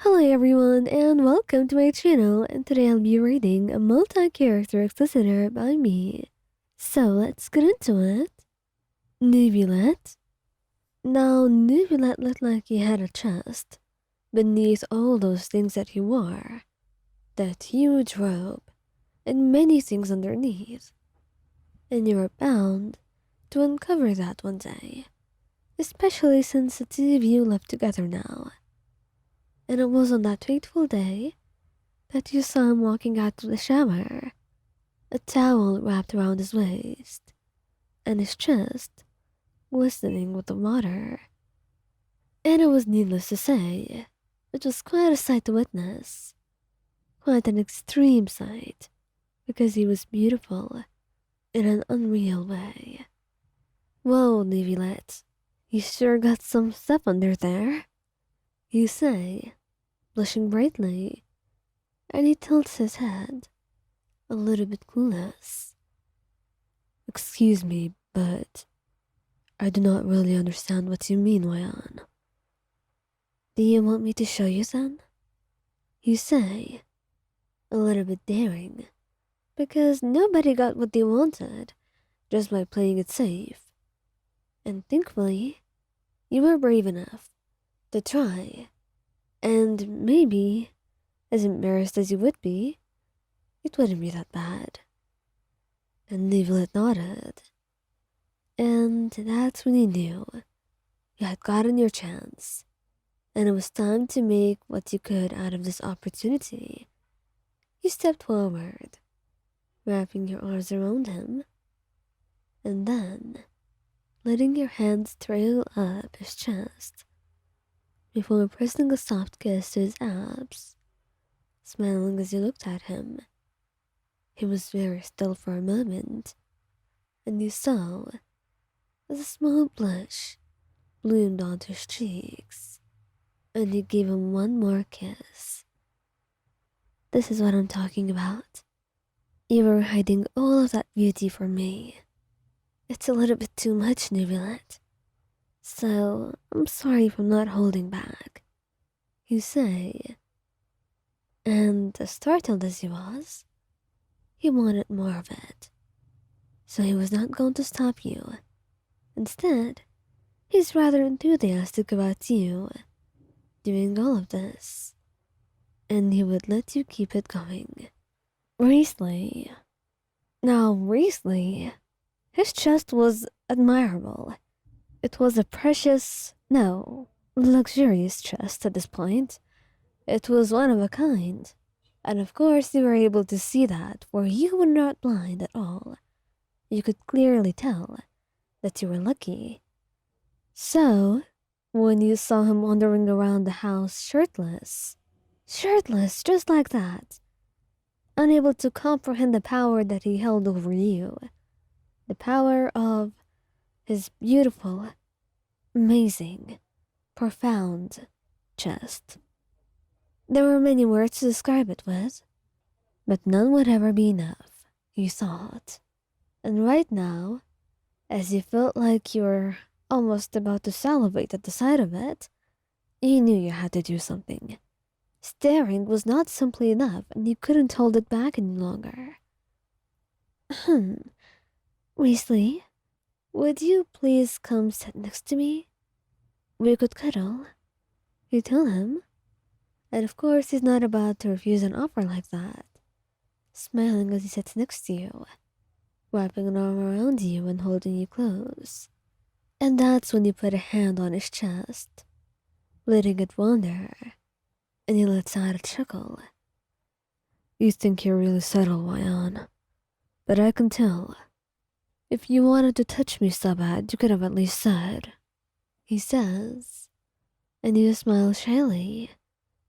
Hello everyone and welcome to my channel, and today I'll be reading a multi-character Expositor by me. So let's get into it. Neuvillette. Now Neuvillette looked like he had a chest beneath all those things that he wore. That huge robe and many things underneath. And you were bound to uncover that one day. Especially since the two of you live together now. And it was on that fateful day that you saw him walking out of the shower, a towel wrapped around his waist, and his chest glistening with the water. And it was needless to say, it was quite a sight to witness, quite an extreme sight, because he was beautiful in an unreal way. Whoa, Neuvillette, you sure got some stuff under there, you say, blushing brightly, and he tilts his head, a little bit clueless. Excuse me, but I do not really understand what you mean, Wyan. Do you want me to show you then? You say, a little bit daring, because nobody got what they wanted just by playing it safe. And thankfully, you were brave enough to try, and maybe, as embarrassed as you would be, it wouldn't be that bad. And Neuvillette nodded. And that's when you knew you had gotten your chance, and it was time to make what you could out of this opportunity. You stepped forward, wrapping your arms around him, and then letting your hands trail up his chest before pressing a soft kiss to his abs, smiling as you looked at him. He was very still for a moment, and you saw as a small blush bloomed onto his cheeks, and you gave him one more kiss. This is what I'm talking about. You were hiding all of that beauty from me. It's a little bit too much, Neuvillette. So I'm sorry for not holding back, you say. And as startled as he was, he wanted more of it. So he was not going to stop you. Instead, he's rather enthusiastic about you doing all of this, and he would let you keep it going. Wriothesley. Now, Wriothesley, his chest was admirable. It was a precious, no, luxurious chest at this point. It was one of a kind. And of course you were able to see that, for you were not blind at all. You could clearly tell that you were lucky. So, when you saw him wandering around the house shirtless just like that, unable to comprehend the power that he held over you, the power of his beautiful, amazing, profound chest. There were many words to describe it with, but none would ever be enough, you thought. And right now, as you felt like you were almost about to salivate at the sight of it, you knew you had to do something. Staring was not simply enough, and you couldn't hold it back any longer. Wesley, would you please come sit next to me? We could cuddle. You tell him. And of course he's not about to refuse an offer like that, smiling as he sits next to you, wrapping an arm around you and holding you close. And that's when you put a hand on his chest, letting it wander, and he lets out a chuckle. You think you're really subtle, Wyan, but I can tell. If you wanted to touch me so bad, you could have at least said, he says, and you smile shyly,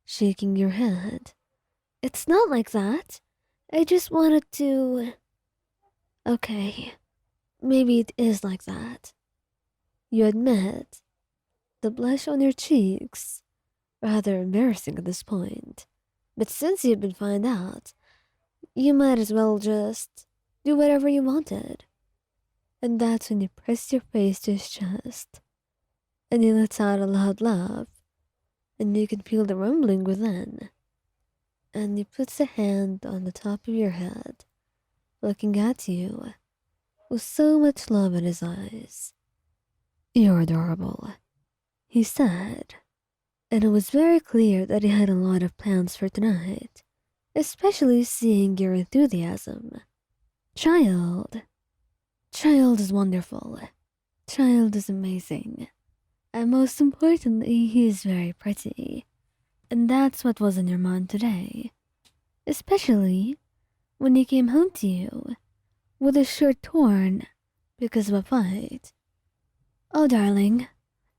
shaking your head. It's not like that. I just wanted to... Okay, maybe it is like that. You admit, the blush on your cheeks, rather embarrassing at this point. But since you've been found out, you might as well just do whatever you wanted. And that's when you press your face to his chest, and he lets out a loud laugh, and you can feel the rumbling within. And he puts a hand on the top of your head, looking at you with so much love in his eyes. "You're adorable," he said, and it was very clear that he had a lot of plans for tonight, especially seeing your enthusiasm. Childe. Childe is wonderful. Childe is amazing. And most importantly, he is very pretty. And that's what was in your mind today. Especially when he came home to you with his shirt torn because of a fight. "Oh, darling,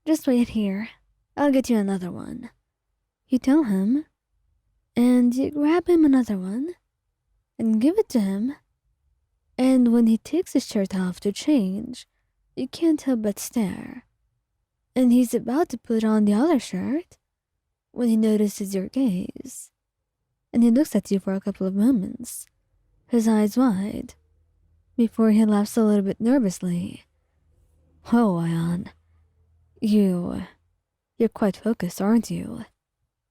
just wait here. I'll get you another one." You tell him, and you grab him another one and give it to him. And when he takes his shirt off to change, you can't help but stare. And he's about to put on the other shirt when he notices your gaze. And he looks at you for a couple of moments, his eyes wide, before he laughs a little bit nervously. "Oh, Ion, you're quite focused, aren't you?"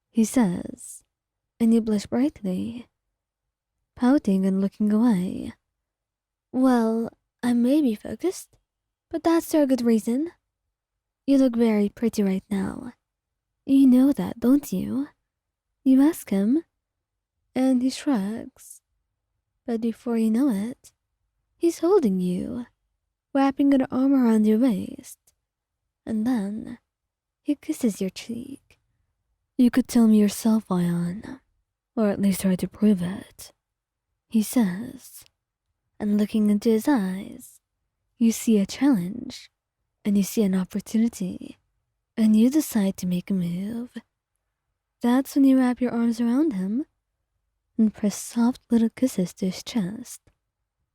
he says, and you blush brightly, pouting and looking away. "Well, I may be focused, but that's for a good reason. You look very pretty right now. You know that, don't you?" You ask him, and he shrugs. But before you know it, he's holding you, wrapping an arm around your waist, and then he kisses your cheek. "You could tell me yourself, Ion, or at least try to prove it," he says, and looking into his eyes, you see a challenge, and you see an opportunity, and you decide to make a move. That's when you wrap your arms around him and press soft little kisses to his chest.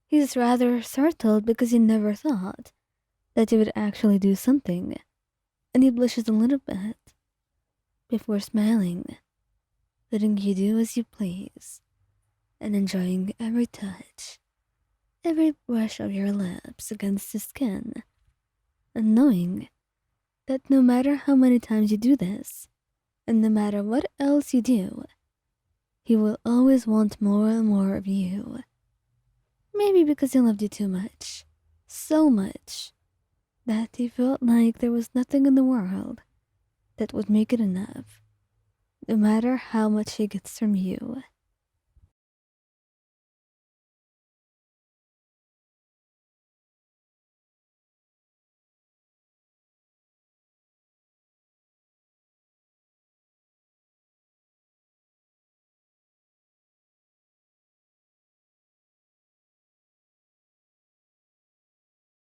He's rather startled because he never thought that you would actually do something, and he blushes a little bit before smiling, letting you do as you please, and enjoying every touch, every brush of your lips against his skin, and knowing that no matter how many times you do this, and no matter what else you do, he will always want more and more of you. Maybe because he loved you too much, so much, that he felt like there was nothing in the world that would make it enough, no matter how much he gets from you.